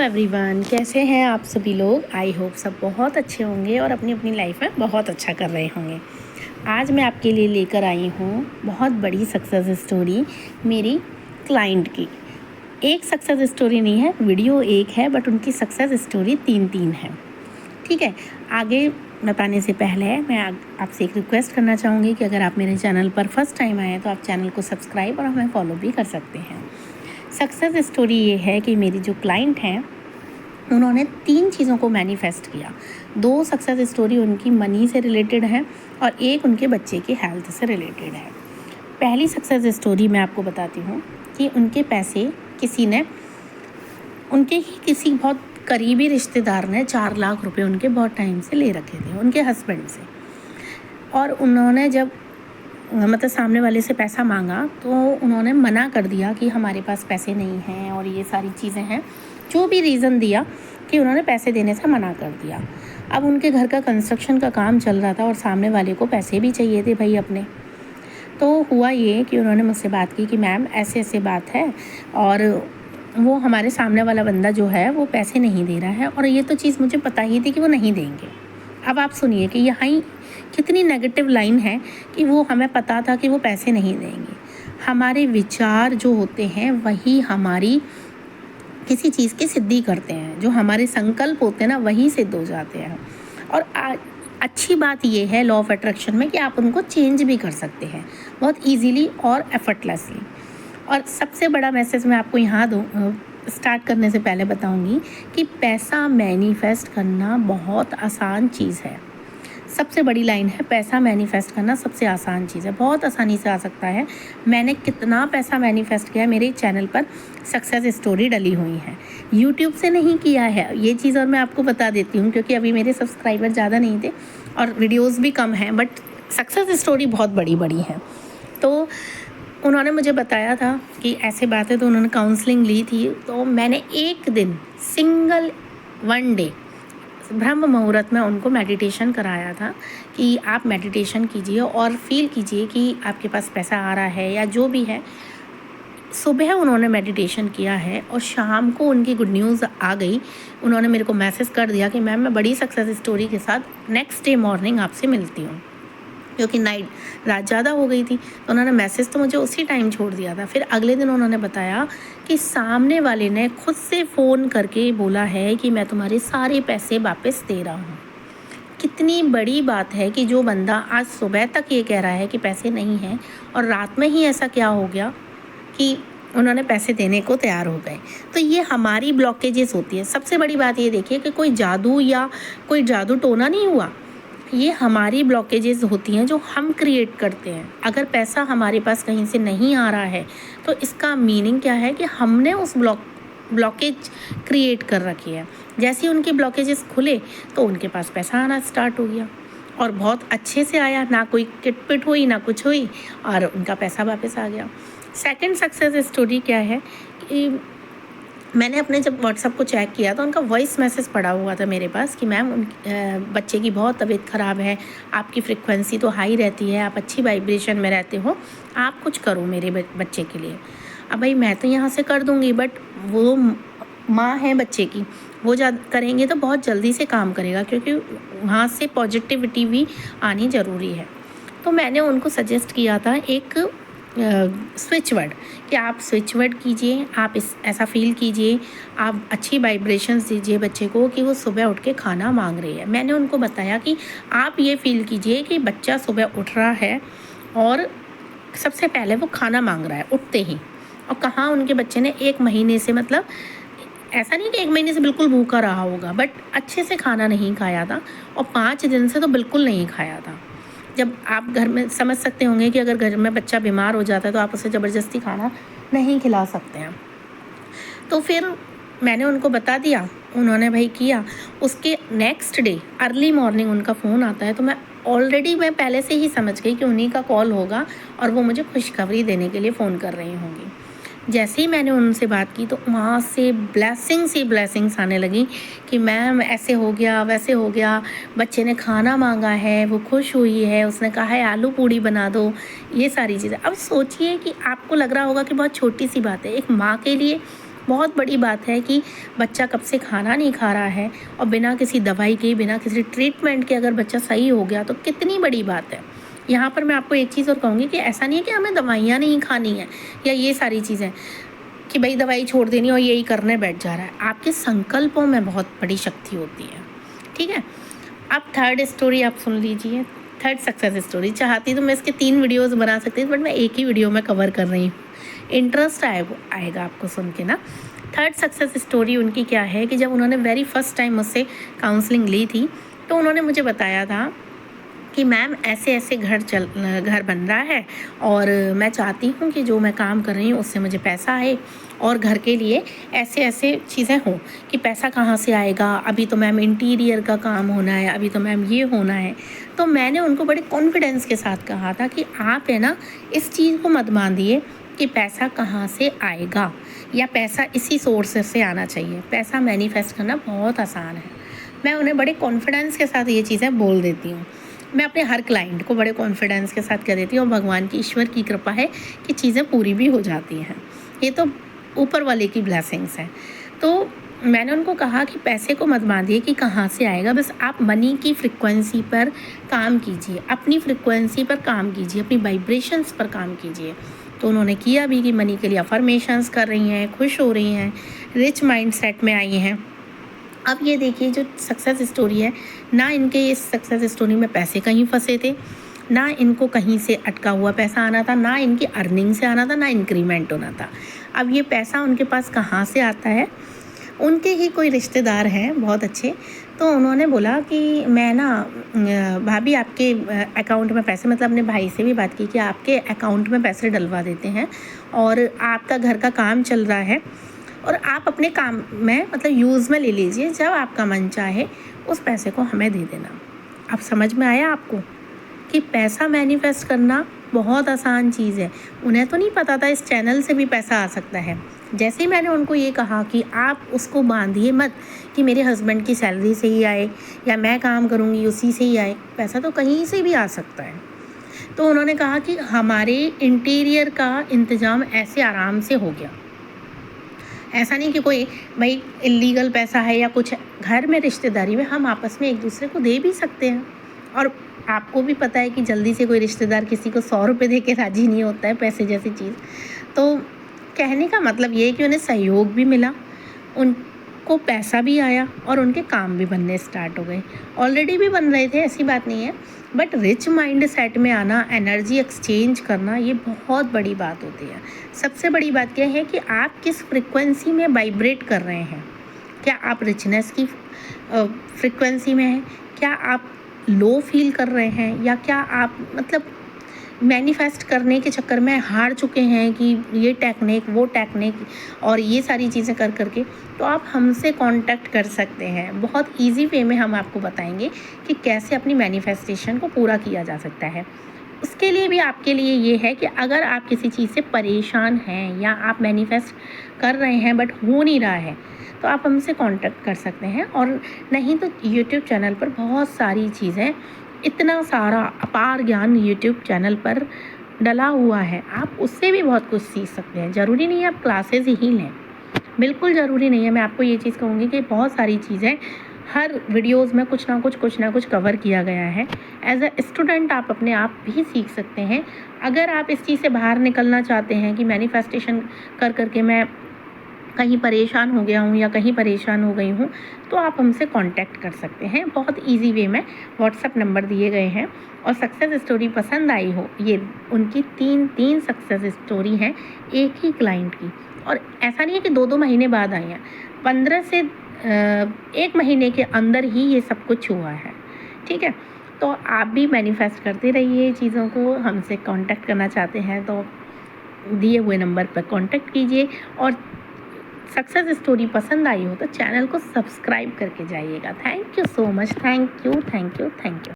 Everyone, कैसे हैं आप सभी लोग। आई होप सब बहुत अच्छे होंगे और अपनी अपनी लाइफ में बहुत अच्छा कर रहे होंगे। आज मैं आपके लिए लेकर आई हूँ बहुत बड़ी सक्सेस स्टोरी मेरी क्लाइंट की। एक सक्सेस स्टोरी नहीं है, वीडियो एक है, बट उनकी सक्सेस स्टोरी तीन है। ठीक है, आगे बताने से पहले मैं आपसे एक रिक्वेस्ट करना चाहूँगी कि अगर आप मेरे चैनल पर फर्स्ट टाइम आए तो आप चैनल को सब्सक्राइब और हमें फॉलो भी कर सकते हैं। सक्सेस स्टोरी ये है कि मेरी जो क्लाइंट हैं उन्होंने 3 चीज़ों को मैनिफेस्ट किया। 2 सक्सेस स्टोरी उनकी मनी से रिलेटेड है और एक उनके बच्चे की हेल्थ से रिलेटेड है। पहली सक्सेस स्टोरी मैं आपको बताती हूँ कि उनके पैसे किसी ने, उनके ही किसी बहुत करीबी रिश्तेदार ने 4 लाख रुपए उनके बहुत टाइम से ले रखे थे उनके हस्बैंड से। और उन्होंने जब मतलब सामने वाले से पैसा मांगा तो उन्होंने मना कर दिया कि हमारे पास पैसे नहीं हैं और ये सारी चीज़ें हैं, जो भी रीज़न दिया कि उन्होंने पैसे देने से मना कर दिया। अब उनके घर का कंस्ट्रक्शन का काम चल रहा था और सामने वाले को पैसे भी चाहिए थे भाई अपने। तो हुआ ये कि उन्होंने मुझसे बात की कि मैम ऐसे ऐसे बात है और वो हमारे सामने वाला बंदा जो है वो पैसे नहीं दे रहा है और ये तो चीज़ मुझे पता ही थी कि वो नहीं देंगे। अब आप सुनिए कि यहाँ ही कितनी नेगेटिव लाइन है कि वो हमें पता था कि वो पैसे नहीं देंगे। हमारे विचार जो होते हैं वही हमारी किसी चीज़ की सिद्धि करते हैं, जो हमारे संकल्प होते हैं ना वही सिद्ध हो जाते हैं। और अच्छी बात ये है लॉ ऑफ अट्रैक्शन में कि आप उनको चेंज भी कर सकते हैं बहुत ईजीली और एफर्टलेसली। और सबसे बड़ा मैसेज मैं आपको यहाँ स्टार्ट करने से पहले बताऊंगी कि पैसा मैनिफेस्ट करना बहुत आसान चीज़ है। सबसे बड़ी लाइन है, पैसा मैनिफेस्ट करना सबसे आसान चीज़ है, बहुत आसानी से आ सकता है। मैंने कितना पैसा मैनिफेस्ट किया, मेरे चैनल पर सक्सेस स्टोरी डली हुई है। यूट्यूब से नहीं किया है ये चीज़, और मैं आपको बता देती हूँ क्योंकि अभी मेरे सब्सक्राइबर ज़्यादा नहीं थे और वीडियोज़ भी कम हैं, बट सक्सेस स्टोरी बहुत बड़ी बड़ी है। तो उन्होंने मुझे बताया था कि ऐसे बात है, तो उन्होंने काउंसलिंग ली थी। तो मैंने एक दिन सिंगल 1 डे ब्रह्म मुहूर्त में उनको मेडिटेशन कराया था कि आप मेडिटेशन कीजिए और फील कीजिए कि आपके पास पैसा आ रहा है या जो भी है। सुबह उन्होंने मेडिटेशन किया है और शाम को उनकी गुड न्यूज़ आ गई। उन्होंने मेरे को मैसेज कर दिया कि मैम मैं बड़ी सक्सेस स्टोरी के साथ नेक्स्ट डे मॉर्निंग आपसे मिलती हूँ, क्योंकि रात ज़्यादा हो गई थी। तो उन्होंने मैसेज तो मुझे उसी टाइम छोड़ दिया था। फिर अगले दिन उन्होंने बताया कि सामने वाले ने खुद से फ़ोन करके बोला है कि मैं तुम्हारे सारे पैसे वापस दे रहा हूँ। कितनी बड़ी बात है कि जो बंदा आज सुबह तक ये कह रहा है कि पैसे नहीं हैं और रात में ही ऐसा क्या हो गया कि उन्होंने पैसे देने को तैयार हो गए। तो ये हमारी ब्लॉकेजेस होती है। सबसे बड़ी बात ये देखिए कि कोई जादू या कोई जादू टोना नहीं हुआ, ये हमारी ब्लॉकेजेस होती हैं जो हम क्रिएट करते हैं। अगर पैसा हमारे पास कहीं से नहीं आ रहा है तो इसका मीनिंग क्या है कि हमने उस ब्लॉकेज क्रिएट कर रखी है। जैसे ही उनके ब्लॉकेजेस खुले तो उनके पास पैसा आना स्टार्ट हो गया और बहुत अच्छे से आया, ना कोई किटपिट हुई ना कुछ हुई और उनका पैसा वापस आ गया। सेकंड सक्सेस स्टोरी क्या है कि मैंने अपने जब व्हाट्सअप को चेक किया तो उनका वॉइस मैसेज पड़ा हुआ था मेरे पास कि मैम बच्चे की बहुत तबीयत ख़राब है, आपकी फ्रिक्वेंसी तो हाई रहती है, आप अच्छी वाइब्रेशन में रहते हो, आप कुछ करो मेरे बच्चे के लिए। अब भाई मैं तो यहाँ से कर दूँगी, बट वो माँ है बच्चे की, वो करेंगे तो बहुत जल्दी से काम करेगा, क्योंकि वहाँ से पॉजिटिविटी भी आनी ज़रूरी है। तो मैंने उनको सजेस्ट किया था एक स्विच वर्ड कि आप स्विच वर्ड कीजिए, आप ऐसा फील कीजिए, आप अच्छी वाइब्रेशंस दीजिए बच्चे को कि वो सुबह उठ के खाना मांग रही है। मैंने उनको बताया कि आप ये फील कीजिए कि बच्चा सुबह उठ रहा है और सबसे पहले वो खाना मांग रहा है उठते ही। और कहाँ उनके बच्चे ने 1 महीने से, मतलब ऐसा नहीं कि 1 महीने से बिल्कुल भूखा रहा होगा, बट अच्छे से खाना नहीं खाया था और 5 दिन से तो बिल्कुल नहीं खाया था। जब आप घर में समझ सकते होंगे कि अगर घर में बच्चा बीमार हो जाता है तो आप उसे ज़बरदस्ती खाना नहीं खिला सकते हैं। तो फिर मैंने उनको बता दिया, उन्होंने भाई किया। उसके नेक्स्ट डे अर्ली मॉर्निंग उनका फ़ोन आता है, तो मैं पहले से ही समझ गई कि उन्हीं का कॉल होगा और वो मुझे खुशखबरी देने के लिए फ़ोन कर रही होंगी। जैसे ही मैंने उनसे बात की तो वहाँ से ब्लेसिंग्स आने लगी कि मैम ऐसे हो गया, वैसे हो गया, बच्चे ने खाना मांगा है, वो खुश हुई है, उसने कहा है आलू पूड़ी बना दो, ये सारी चीज़ें। अब सोचिए कि आपको लग रहा होगा कि बहुत छोटी सी बात है, एक माँ के लिए बहुत बड़ी बात है कि बच्चा कब से खाना नहीं खा रहा है और बिना किसी दवाई के, बिना किसी ट्रीटमेंट के अगर बच्चा सही हो गया तो कितनी बड़ी बात है। यहाँ पर मैं आपको एक चीज़ और कहूँगी कि ऐसा नहीं है कि हमें दवाइयाँ नहीं खानी है या ये सारी चीज़ें कि भाई दवाई छोड़ देनी और यही करने बैठ जा रहा है। आपके संकल्पों में बहुत बड़ी शक्ति होती है, ठीक है। अब थर्ड स्टोरी आप सुन लीजिए, थर्ड सक्सेस स्टोरी। चाहती तो मैं इसके 3 वीडियोज़ बना सकती थी, बट मैं एक ही वीडियो में कवर कर रही हूँ। इंटरेस्ट आएगा आपको सुन के ना। थर्ड सक्सेस स्टोरी उनकी क्या है कि जब उन्होंने वेरी फर्स्ट टाइम मुझसे काउंसलिंग ली थी तो उन्होंने मुझे बताया था कि मैम ऐसे ऐसे घर बन रहा है और मैं चाहती हूँ कि जो मैं काम कर रही हूँ उससे मुझे पैसा आए और घर के लिए ऐसे ऐसे चीज़ें हों कि पैसा कहाँ से आएगा। अभी तो मैम इंटीरियर का काम होना है, अभी तो मैम ये होना है। तो मैंने उनको बड़े कॉन्फिडेंस के साथ कहा था कि आप है ना इस चीज़ को मत बांधिए कि पैसा कहाँ से आएगा या पैसा इसी सोर्स से आना चाहिए। पैसा मैनिफेस्ट करना बहुत आसान है। मैं उन्हें बड़े कॉन्फिडेंस के साथ ये चीज़ें बोल देती हूँ। मैं अपने हर क्लाइंट को बड़े कॉन्फिडेंस के साथ कह देती हूँ और भगवान की, ईश्वर की कृपा है कि चीज़ें पूरी भी हो जाती हैं। ये तो ऊपर वाले की ब्लेसिंग्स हैं। तो मैंने उनको कहा कि पैसे को मत बांधिए कि कहाँ से आएगा, बस आप मनी की फ्रिक्वेंसी पर काम कीजिए, अपनी फ्रिक्वेंसी पर काम कीजिए, अपनी वाइब्रेशंस पर काम कीजिए। तो उन्होंने किया भी कि मनी के लिए अफर्मेशंस कर रही हैं, खुश हो रही हैं, रिच माइंड सेट में आई हैं। अब ये देखिए जो सक्सेस स्टोरी है ना, इनके इस सक्सेस स्टोरी में पैसे कहीं फंसे थे, ना इनको कहीं से अटका हुआ पैसा आना था, ना इनकी अर्निंग से आना था, ना इंक्रीमेंट होना था। अब ये पैसा उनके पास कहाँ से आता है? उनके ही कोई रिश्तेदार हैं बहुत अच्छे, तो उन्होंने बोला कि मैं ना भाभी आपके अकाउंट में पैसे, मतलब अपने भाई से भी बात की कि आपके अकाउंट में पैसे डलवा देते हैं और आपका घर का काम चल रहा है और आप अपने काम में मतलब यूज़ में ले लीजिए, जब आपका मन चाहे उस पैसे को हमें दे देना। अब समझ में आया आपको कि पैसा मैनिफेस्ट करना बहुत आसान चीज़ है। उन्हें तो नहीं पता था इस चैनल से भी पैसा आ सकता है। जैसे ही मैंने उनको ये कहा कि आप उसको बांधिए मत कि मेरे हस्बैंड की सैलरी से ही आए या मैं काम करूँगी उसी से ही आए, पैसा तो कहीं से भी आ सकता है। तो उन्होंने कहा कि हमारे इंटीरियर का इंतज़ाम ऐसे आराम से हो गया। ऐसा नहीं कि कोई भाई इलीगल पैसा है या कुछ, घर में रिश्तेदारी में हम आपस में एक दूसरे को दे भी सकते हैं। और आपको भी पता है कि जल्दी से कोई रिश्तेदार किसी को 100 रुपये दे के राज़ी नहीं होता है, पैसे जैसी चीज़। तो कहने का मतलब ये है कि उन्हें सहयोग भी मिला, उनको पैसा भी आया और उनके काम भी बनने स्टार्ट हो गए। ऑलरेडी भी बन रहे थे, ऐसी बात नहीं है, बट रिच माइंड सेट में आना, एनर्जी एक्सचेंज करना, ये बहुत बड़ी बात होती है। सबसे बड़ी बात क्या है कि आप किस फ्रिक्वेंसी में वाइब्रेट कर रहे हैं। क्या आप रिचनेस की फ्रिक्वेंसी में हैं? क्या आप लो फील कर रहे हैं या क्या आप मतलब मैनिफेस्ट करने के चक्कर में हार चुके हैं कि ये टेक्निक वो टेक्निक और ये सारी चीज़ें कर करके? तो आप हमसे कांटेक्ट कर सकते हैं। बहुत इजी वे में हम आपको बताएंगे कि कैसे अपनी मैनिफेस्टेशन को पूरा किया जा सकता है। उसके लिए भी आपके लिए ये है कि अगर आप किसी चीज़ से परेशान हैं या आप मैनिफेस्ट कर रहे हैं बट हो नहीं रहा है, तो आप हमसे कांटेक्ट कर सकते हैं। और नहीं तो यूट्यूब चैनल पर बहुत सारी चीज़ें, इतना सारा अपार ज्ञान यूट्यूब चैनल पर डला हुआ है, आप उससे भी बहुत कुछ सीख सकते हैं। ज़रूरी नहीं है आप क्लासेस ही लें, बिल्कुल ज़रूरी नहीं है। मैं आपको ये चीज़ कहूँगी कि बहुत सारी चीज़ें हर वीडियोस में कुछ ना कुछ कवर किया गया है। एज अ स्टूडेंट आप अपने आप भी सीख सकते हैं। अगर आप इस चीज़ से बाहर निकलना चाहते हैं कि मैनिफेस्टेशन कर करके मैं कहीं परेशान हो गया हूँ या कहीं परेशान हो गई हूँ, तो आप हमसे कांटेक्ट कर सकते हैं। बहुत इजी वे में व्हाट्सएप नंबर दिए गए हैं। और सक्सेस स्टोरी पसंद आई हो, ये उनकी तीन सक्सेस स्टोरी हैं एक ही क्लाइंट की। और ऐसा नहीं है कि 2-2 महीने बाद आई हैं, 15 से 1 महीने के अंदर ही ये सब कुछ हुआ है, ठीक है। तो आप भी मैनिफेस्ट करते रहिए चीज़ों को। हमसे कांटेक्ट करना चाहते हैं तो दिए हुए नंबर पर कांटेक्ट कीजिए। और सक्सेस स्टोरी पसंद आई हो तो चैनल को सब्सक्राइब करके जाइएगा। Thank you so much. Thank you.